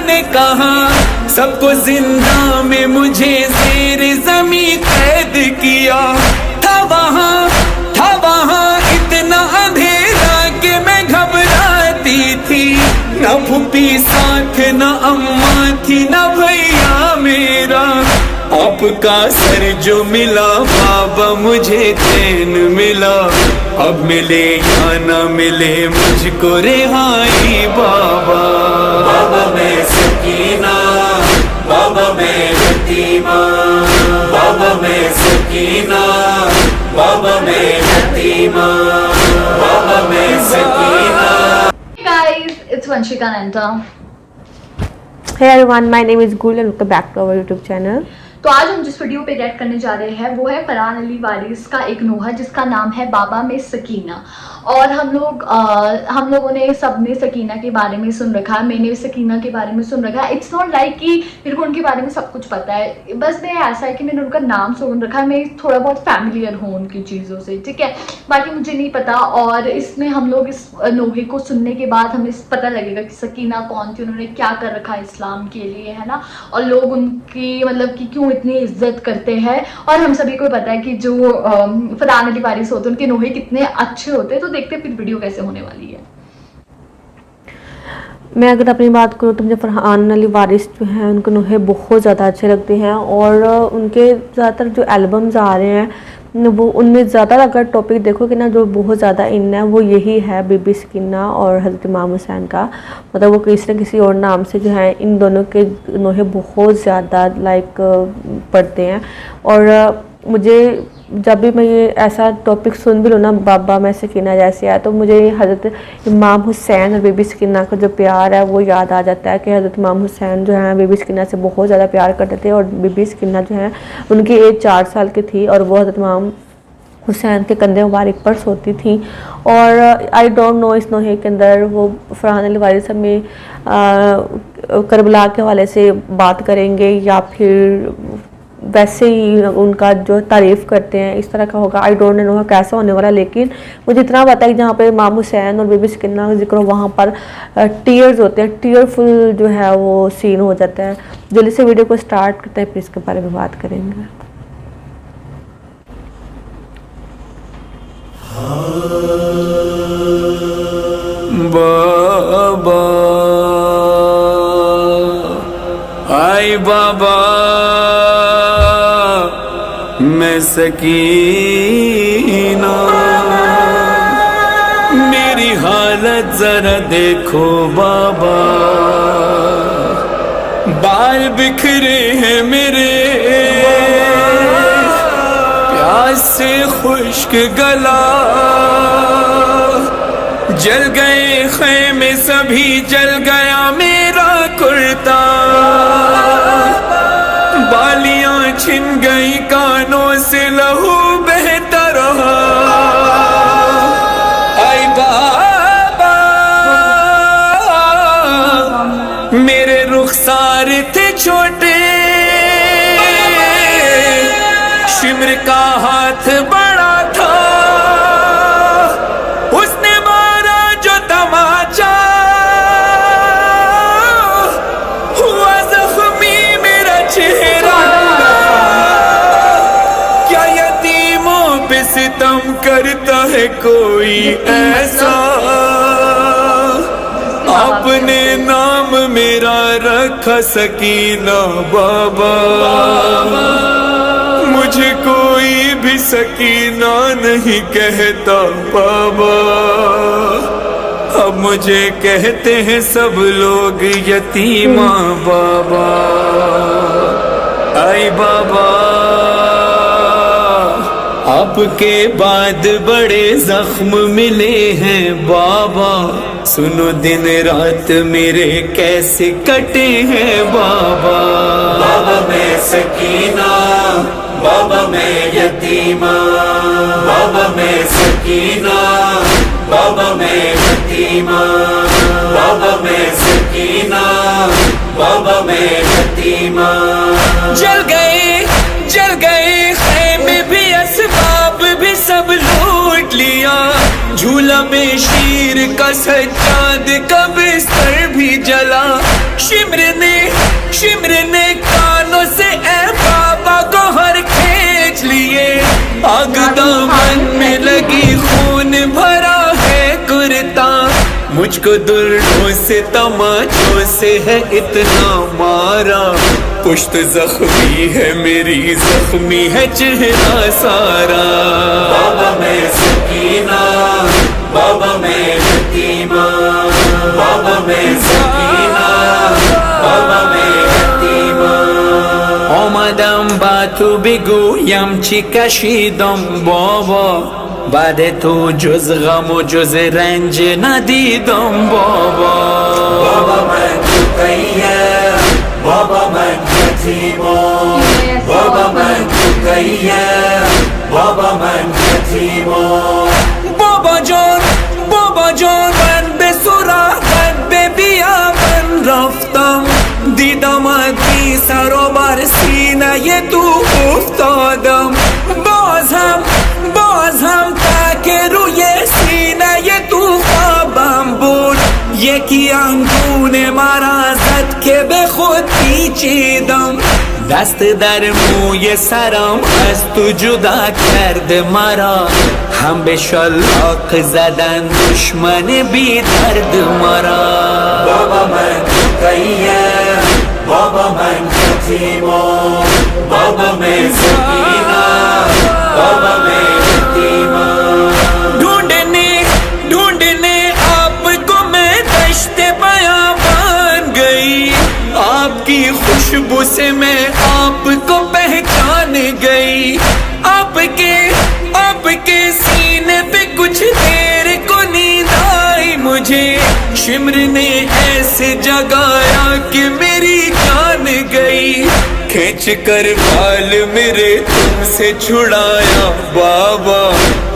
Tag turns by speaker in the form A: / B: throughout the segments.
A: نے کہا سب کو زندہ میں مجھے زیر زمین قید کیا. تھا وہاں اتنا اندھیرا کہ میں گھبراتی تھی. نہ پھوپھی ساتھ نہ اماں تھی نہ بھیا میرا. آپ کا سر جو ملا بابا مجھے چین ملا. اب ملے یا نہ ملے مجھ کو رہائی بابا. بابا میں سکینہ بابا میں یتیمہ. بابا میں سکینہ بابا میں یتیمہ. بابا میں Sakina.
B: Hey guys, it's Vanshika Nanta.
C: Hey everyone, my name is Gul and welcome back to our YouTube channel.
B: تو آج ہم جس ویڈیو پہ ریئیکٹ کرنے جا رہے ہیں وہ ہے فرحان علی وارث کا ایک نوحہ جس کا نام ہے بابا میں سکینہ. اور ہم لوگوں نے سب نے سکینہ کے بارے میں سن رکھا ہے. میں نے سکینہ کے بارے میں سن رکھا ہے. اٹس ناٹ لائک کہ میرے کو ان کے بارے میں سب کچھ پتا ہے. بس میں ایسا ہے کہ میں نے ان کا نام سن رکھا ہے. میں تھوڑا بہت فیملیئر ہوں ان کی چیزوں سے, ٹھیک ہے. باقی مجھے نہیں پتا. اور اس میں ہم لوگ اس نوحے کو سننے کے بعد ہمیں پتہ لگے گا کہ سکینہ کون تھی, انہوں نے کیا کر رکھا ہے اسلام کے لیے, ہے نا. اور لوگ ان کی مطلب کہ کیوں اتنی عزت کرتے ہیں. اور ہم سبھی کو پتا ہے کہ جو فرحان علی وارث ہوتے ہیں ان کے نوحے کتنے اچھے ہوتے ہیں. تو دیکھتے ہیں پھر ویڈیو کیسے ہونے والی ہے.
C: میں اگر اپنی بات کروں تو مجھے فرحان علی وارث جو ہیں ان کے نوحے بہت زیادہ اچھے لگتے ہیں. اور ان کے زیادہ تر جو البمز آ رہے ہیں وہ ان میں زیادہ اگر ٹاپک دیکھو کہ نا جو بہت زیادہ ان ہے وہ یہی ہے بی بی سکینہ اور حضرت امام حسین کا. مطلب وہ کسی نہ کسی اور نام سے جو ہے ان دونوں کے نوحے بہت زیادہ لائک پڑھتے ہیں. اور مجھے جب بھی میں یہ ایسا ٹاپک سن بھی لوں نا بابا میں سکینہ جیسے ہے تو مجھے حضرت امام حسین اور بی بی سکینہ کا جو پیار ہے وہ یاد آ جاتا ہے کہ حضرت امام حسین جو ہیں بی بی سکینہ سے بہت زیادہ پیار کرتے تھے. اور بی بی سکینہ جو ہیں ان کی ایج 4 سال کی تھی اور وہ حضرت امام حسین کے کندھے مبارک پر سوتی تھیں. اور آئی ڈونٹ نو اس نوحے کے اندر وہ فرحان علی وارث ہمیں کربلا کے حوالے سے بات کریں گے یا پھر ویسے ہی ان کا جو تعریف کرتے ہیں اس طرح کا ہوگا. آئی ڈونٹ نو کیسا ہونے والا, لیکن مجھے اتنا پتا ہے کہ جہاں پہ امام حسین اور بی بی سکینہ کا ذکر ہو وہاں پر ٹیئرز ہوتے ہیں, ٹیئر فل جو ہے وہ سین ہو جاتا ہے. جلدی سے ویڈیو کو سٹارٹ کرتے ہیں پھر اس کے بارے میں بات کریں گے.
A: بابا آئی بابا میں سکینہ, میری حالت ذرا دیکھو بابا. بال بکھرے ہیں میرے پیاس سے خشک گلا. جل گئے خیمے سبھی جل گیا میرا کرتا. بالیاں چھن گئی کانوں سے لہو بہتا رہا. آئی بابا میرے رخسار تھے چھوٹے, شمر کا ہاتھ بڑا تھا. اس نے مارا جو تماچا ہوا زخمی میرا چہرہ. کیا یتیموں پہ ستم کرتا ہے کوئی ایسا. آپ نے نام میرا رکھا سکینہ بابا. مجھے کوئی بھی سکینہ نہیں کہتا بابا. اب مجھے کہتے ہیں سب لوگ یتیمہ بابا. آئی بابا آپ کے بعد بڑے زخم ملے ہیں بابا. سنو دن رات میرے کیسے کٹے ہیں بابا. بابا میں سکینہ بابا میں یتیمہ. بابا میں سکینہ بابا میں یتیمہ. بابا میں سکینہ بابا میں یتیمہ. جل گئے خیمے بھی اسباب بھی سب لوٹ لیا. جھولا میں شیر کا سجاد کا بستر بھی جلا. शिमर ने कानों से ए बाबा को हर खींच लिए, आग दामन में लगी खून भरा है कुर्ता, मुझको दुर्गों से तमाचों से है इतना मारा, पुश्त जख्मी है मेरी जख्मी है चेहरा सारा। बाबा मैं सकीना, बाबा मैं यतीमा, बाबा मैं सकीना, बाबा मैं यतीमा. آمدم با تو بگویم چی کشیدم بابا، بعد تو جز غم و جز رنج ندیدم بابا. بابا من رقیه، بابا من یتیمم، بابا من رقیه، بابا من یتیمم. بابا جان من به سراغت به بیابان رفتم، دیدم بی سر و بر سینه تو افتادم، باز هم تک روی سینه تو خوابم بود، یکی انگون مرا زد که به خود پیچیدم، دست در موی سرم از تو جدا کرد مرا، هم به شلاق زدن دشمن بی درد مرا. بابا من رقیه، بابا من یتیمم، بابا من سکینه، بابا من یتیمم. ڈھونڈنے آپ کو میں دشت بیابان گئی، آپ کی خوشبو سے میں آپ کو پہچان گئی، آپ کے سینے پہ کچھ دیر کو نیند آئی مجھے، شمر نے ایسے جگایا کہ میری جان گئی، کھینچ کر بال میرے تم سے چھڑایا بابا،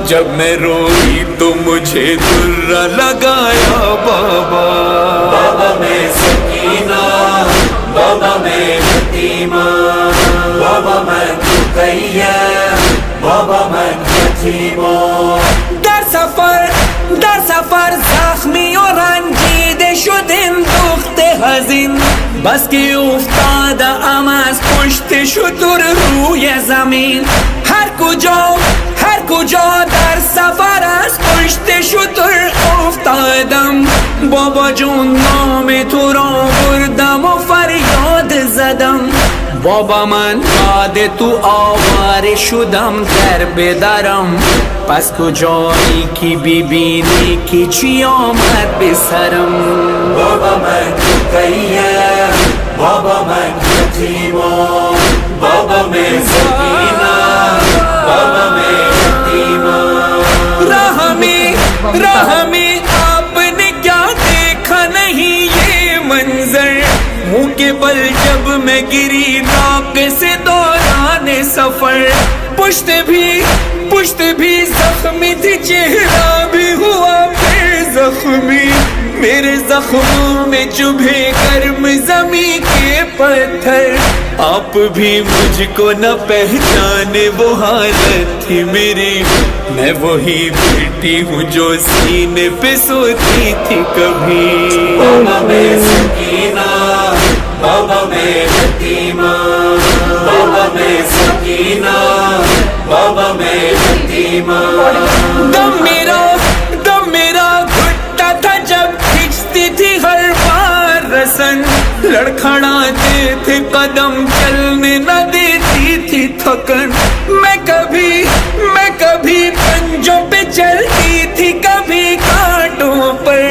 A: جب میں روئی تو مجھے درہ لگایا بابا. بابا میں سکینہ، بابا میں یتیمہ، بابا میں رقیہ، بابا میں یتیمہ. در سفر زخمی و رنجیده شد این دخت حزین، بس که افتاده ام از پشت شتر روی زمین، هر کجا در سفر از پشت شتر افتادم، بابا جون نام تو را بردم و فریاد زدم، بابا من بعد تو آواره شدم در بدرم، پس کجایی که ببینی که چی آمد به سرم. بابا من رقیه، بابا من یتیمم، بابا من سکینه، بابا من یتیمم. راہ میں آپ نے کیا دیکھا نہیں یہ منظر، منہ کے بل جب میں گری ناک سے دوران سفر، پشت بھی زخمی تھی چہرہ بھی ہوا پھر زخمی، میرے زخموں میں چبھے گرم زمین کے پتھر، آپ بھی مجھ کو نہ پہچانے وہ حالت تھی میری، میں وہی بیٹی ہوں جو سینے پہ سوتی تھی کبھی. بابا میں سکینہ، بابا میں یتیمہ، بابا میں سکینہ، بابا میں یتیمہ. دم میرا گھٹتا تھا جب کھنچتی تھی ہر بار رسن، لڑکھڑاتے تھے قدم چلنے نہ دیتی تھی تھکن، میں کبھی پنجوں پہ چلتی تھی کبھی کانٹوں پر،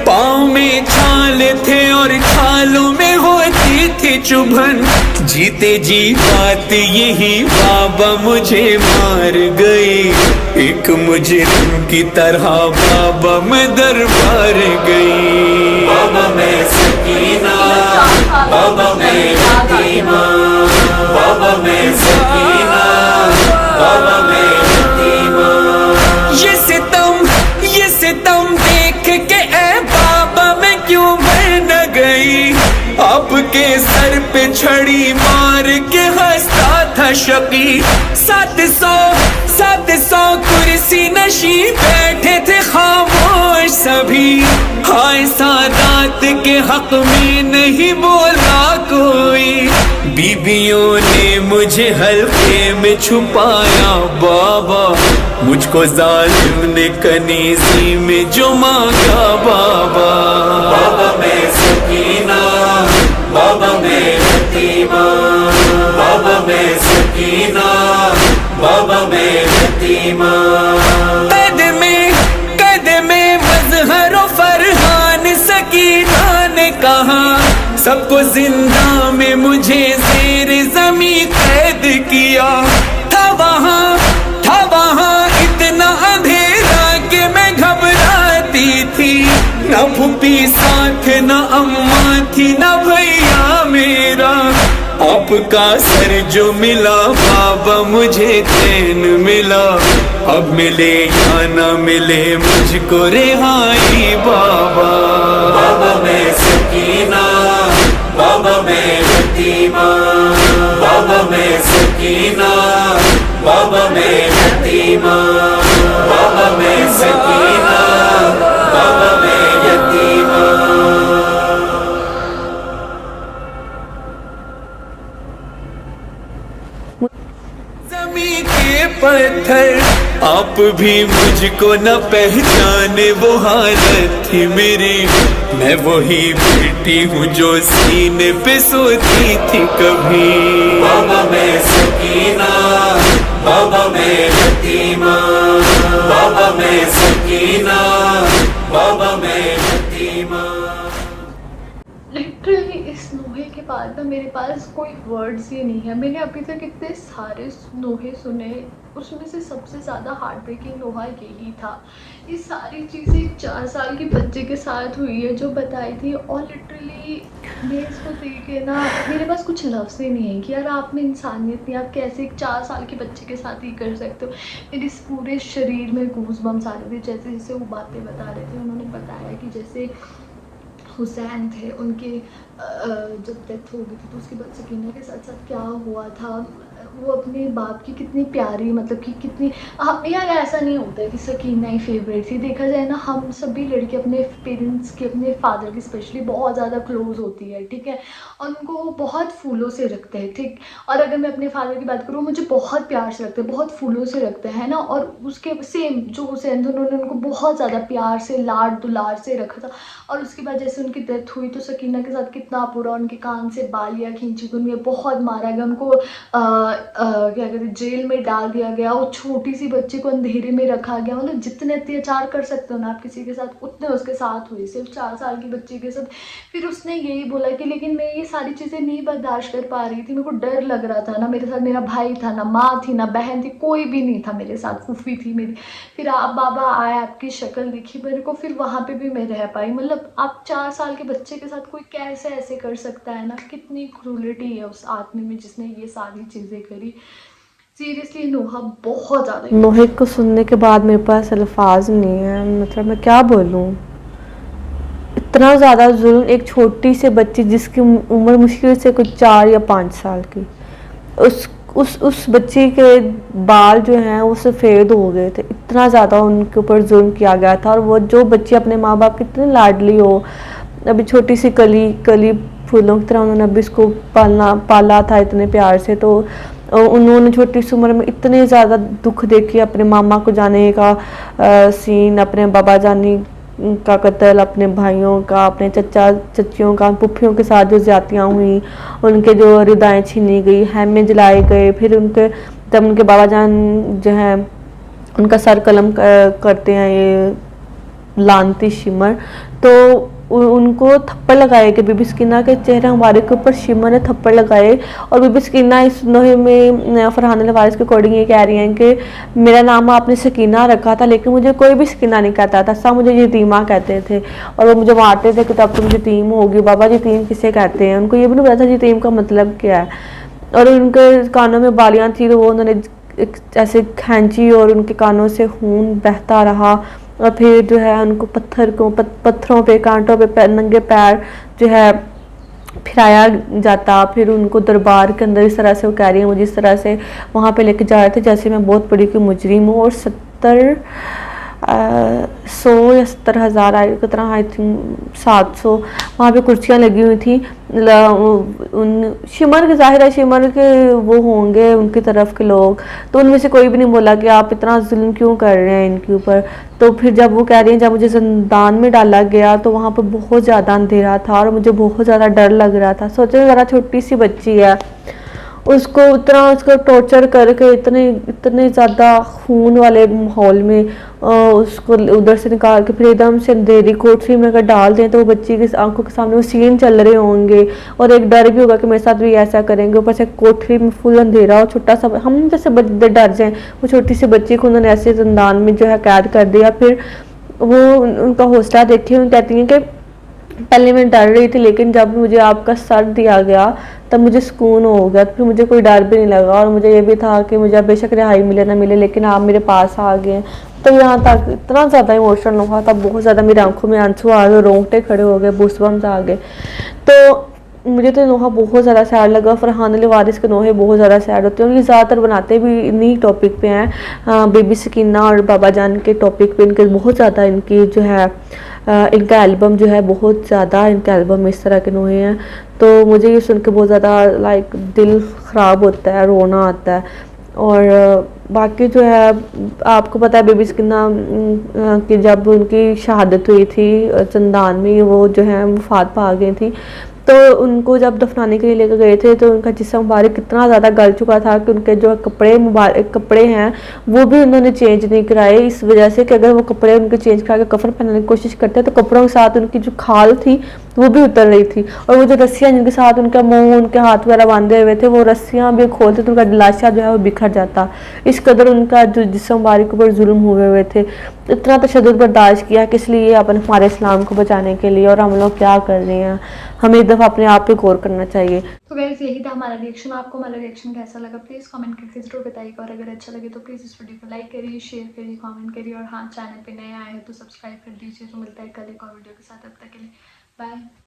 A: پاؤں میں چھال تھے اور چھالوں میں ہوتی تھی چبھن، جیتے جی بات یہی بابا مجھے مار گئی، ایک مجرم کی طرح بابا میں دربار گئی. بابا میں سکینہ، بابا میں یتیمہ، بابا میں سکینہ، بابا میں یتیمہ. یہ ستم دیکھ کے اے بابا میں کیوں مر نہ گئی، آپ کے سر پہ چھڑی مار کے ہنستا تھا شقی، 700 کرسی نشیں بیٹھے تھے خاموش सभी हाय सादात के हक में नहीं बोला कोई, बीबियों ने मुझे हल्के में छुपाया बाबा, मुझको जालिम ने कनीज़ी में जो मांगा बाबा। बाबा मैं सकीना, बाबा मैं यतीमा, बाबा मैं सकीना, बाबा मैं यतीमा। कदमे मजहर फरहान सकीना ने कहा, सबको जिंदा में मुझे ज़ेर ज़मी कैद किया। था वहाँ इतना अंधेरा कि मैं घबराती थी, न फूफी साथ न अम्मा थी न भैया मेरा। आपका सर जो मिला बाबा मुझे चैन मिला, अब मिले या न मिले मुझको रिहाई बाबा। बाबा मैं सकीना, बाबा मैं यतीमा, बाबा मैं सकीना, बाबा मैं यतीमा, बाबा मैं सकीना, बाबा मैं यतीमा। ज़मीं के पत्थर आप भी मुझको न पहचाने, वो हालत थी मेरी। मैं वही बेटी हूँ जो सीने पे सोती थी कभी। बाबा मैं सकीना, बाबा मैं यतीमा, बाबा मैं सकीना, बाबा मैं यतीमा।
B: लिटरली इस नोहे के बाद ना मेरे पास कोई वर्ड्स ही नहीं है। मैंने अभी तक इतने सारे नोहे सुने, उसमें से सबसे ज़्यादा हार्ट ब्रेकिंग नोहा यही था। ये सारी चीज़ें 4 साल के बच्चे के साथ हुई है जो बताई थी, और लिटरली मैं इसको देख के ना मेरे पास कुछ लफ्ज़ ही नहीं है कि यार आप में इंसानियत नहीं, आप कैसे एक 4 साल के बच्चे के साथ ही कर सकते हो। मेरे इस पूरे शरीर में गूज़ बम्स आ रहे थे जैसे जैसे वो बातें बता रहे थे। उन्होंने बताया कि जैसे हुसैन थे, उनके जब डेथ हो गई थी तो उसके बाद सकीना के साथ साथ क्या हुआ था, वो अपने बाप की कितनी प्यारी, मतलब कि कितनी यार ऐसा नहीं होता है कि सकीना ही फेवरेट थी। देखा जाए ना हम सभी लड़के अपने पेरेंट्स के, अपने फादर की स्पेशली बहुत ज़्यादा क्लोज होती है, ठीक है, और उनको वो बहुत फूलों से रखते हैं, ठीक। और अगर मैं अपने फादर की बात करूँ, मुझे बहुत प्यार से रखते हैं, बहुत फूलों से रखते हैं ना। और उसके सेम जो हुसैन थे, उन्होंने उनको बहुत ज़्यादा प्यार से लाड दुलार से रखा था। और उसके बाद जैसे उनकी डेथ हुई तो सकीना के साथ कितना पूरा उनके कान से बालियाँ खींची गई, उन्हें बहुत मारा गया, उनको क्या कहते हैं जेल में डाल दिया गया, वो छोटी सी बच्ची को अंधेरे में रखा गया। मतलब जितने अत्याचार कर सकते हो ना आप किसी के साथ, उतने उसके साथ हुए, सिर्फ 4 साल की बच्ची के साथ। फिर उसने यही बोला कि लेकिन मैं ये सारी चीज़ें नहीं बर्दाश्त कर पा रही थी, मेरे को डर लग रहा था ना, मेरे साथ मेरा भाई था ना, माँ थी ना, बहन थी, कोई भी नहीं था मेरे साथ, फूफी थी मेरी। फिर आप बाबा आए, आपकी शक्ल दिखी मेरे को, फिर वहाँ पे भी मैं रह पाई। मतलब आप 4 साल के बच्चे के साथ कोई कैसे ऐसे कर सकता है ना, कितनी क्रूलिटी है उस आदमी में जिसने ये सारी चीज़ें करी। सीरियसली नोहा बहुत ज़्यादा।
C: नोहे को सुनने के बाद मेरे पास अल्फाज नहीं है, मतलब मैं क्या बोलूँ। इतना ज़्यादा जुल्म एक छोटी सी बच्ची जिसकी उम्र मुश्किल से कुछ 4 या 5 साल की, उस बच्ची के बाल जो हैं वो सफ़ेद हो गए थे। इतना ज़्यादा उनके ऊपर जुल्म किया गया था। और वो जो बच्ची अपने माँ बाप की इतनी लाडली हो, अभी छोटी सी कली फूलों की तरह उन्होंने अभी इसको पाला था इतने प्यार से, तो उन्होंने छोटी सी उम्र में इतने ज़्यादा दुख देखे, अपने मामा को जाने का सीन, अपने बाबा जानी का कत्ल, अपने भाइयों का, अपने चचा चचियों का, पुप्पियों के साथ जो ज़्यादतियाँ हुई, उनके जो हृदय छीनी गई, हैमे जलाए गए। फिर जब उनके बाबा जान जो है उनका सर कलम करते हैं ये लानती शिमर, तो उनको थप्पड़ लगाए कि बीबी सकीना के चेहरे हमारे के ऊपर शिमर ने थप्पड़ लगाए। और बीबी सकीना इस नोहे में फरहान अली वारिस के अकॉर्डिंग ये कह रही हैं कि मेरा नाम आपने सकीना रखा था लेकिन मुझे कोई भी सकीना नहीं कहता था, सब मुझे यतीमा कहते थे और वो मुझे मारते थे कि तब तुम यतीम होगी। बाबा यतीम किसे कहते हैं, उनको ये भी नहीं पता था यतीम का मतलब क्या है। और उनके कानों में बालियाँ थी तो वो उन्होंने ऐसे खींची और उनके कानों से खून बहता रहा। और फिर जो है उनको पत्थरों पे, कांटों पे, नंगे पैर जो है फिराया जाता। फिर उनको दरबार के अंदर इस तरह से, वो कह रही है मुझे इस तरह से वहाँ पे लेके जा रहे थे जैसे मैं बहुत बड़ी कोई मुजरिम हूँ। और 100 या 70,000 कितना आई थिंक 700 वहाँ पे कुर्सियाँ लगी हुई थी। उन शिमर के ज़ाहिर है शिमर के वो होंगे उनकी तरफ के लोग, तो उनमें से कोई भी नहीं बोला कि आप इतना जुल्म क्यों कर रहे हैं इनके ऊपर। तो फिर जब वो कह रही हैं जब मुझे ज़िंदान में डाला गया तो वहाँ पर बहुत ज़्यादा अंधेरा था और मुझे बहुत ज़्यादा डर लग रहा था। सोचो ज़रा छोटी सी बच्ची है, उसको उतना उसको टॉर्चर करके इतने ज़्यादा खून वाले माहौल में उसको उधर से निकाल के फिर एकदम से अंधेरी कोठरी में अगर डाल दें तो वो बच्ची की आंखों के सामने वो सीन चल रहे होंगे और एक डर भी होगा कि मेरे साथ भी ऐसा करेंगे। ऊपर से कोठरी में फुल अंधेरा और छोटा सा हम जैसे बच्चे डर जाएं, वो छोटी सी बच्ची को उन्होंने ऐसे जिंदान में जो है कैद कर दिया। फिर वो उनका हौसला देखे उन कहती हैं कि पहले मैं डर रही थी लेकिन जब मुझे आपका सर दिया गया तब मुझे सुकून हो गया, फिर मुझे कोई डर भी नहीं लगा और मुझे ये भी था कि मुझे बेशक रिहाई मिले ना मिले लेकिन आप मेरे पास आ गए। तो यहाँ तक इतना ज़्यादा इमोशनल हुआ था, बहुत ज़्यादा मेरी आंखों में आंसू आ गए, रोंगटे खड़े हो गए, गूज़बम्स आ गए। तो मुझे तो नोहा बहुत ज़्यादा सैड लगा। फरहान अली वारिस के नोहे बहुत ज़्यादा सैड होते हैं और ये ज़्यादातर बनाते भी इन्हीं टॉपिक पे हैं। बेबी सकीना और बाबा जान के टॉपिक पे इनके बहुत ज़्यादा इनकी जो है इनका एल्बम जो है बहुत ज़्यादा इनका एल्बम इस तरह के नोहे हैं। तो मुझे ये सुन के बहुत ज़्यादा लाइक दिल ख़राब होता है, रोना आता है। और बाकी जो है आपको पता है बेबी सकीना कि जब उनकी शहादत हुई थी चंदान में, वो जो है वफात पा गई थी, तो उनको जब दफनाने के लिए लेकर गए थे तो उनका जिस्म मुबारक कितना ज़्यादा गल चुका था कि उनके जो कपड़े हैं वो भी उन्होंने चेंज नहीं कराए, इस वजह से कि अगर वो कपड़े उनके चेंज करा के कफन पहनाने की कोशिश करते तो कपड़ों के साथ उनकी जो खाल थी वो भी उतर रही थी और वो जो रस्सियाँ जिनके साथ उनका मुंह उनके हाथ वगैरह बांधे हुए थे वो रस्सियाँ भी खोलते तो उनका दिलाशा जो है वो बिखर जाता। इस कदर उनका जो जिस्म मुबारक के ऊपर जुल्म हुए थे, इतना तशद्दुद बर्दाश्त किया किस लिए, अपन हमारे इस्लाम को बचाने के लिए। और हम लोग क्या कर रहे हैं, हमें एक दफ़ा अपने आप पे गौर करना चाहिए।
B: तो गाइस यही था हमारा रिएक्शन। आपको हमारा रिएक्शन कैसा लगा प्लीज़ कमेंट करके जरूर बताइएगा और अगर अच्छा लगे तो प्लीज़ इस वीडियो को लाइक करिए, शेयर करिए, कमेंट करिए और हाँ चैनल पे नए आए हैं तो सब्सक्राइब कर दीजिए। तो मिलता है कल एक और वीडियो के साथ, तब तक के लिए बाय।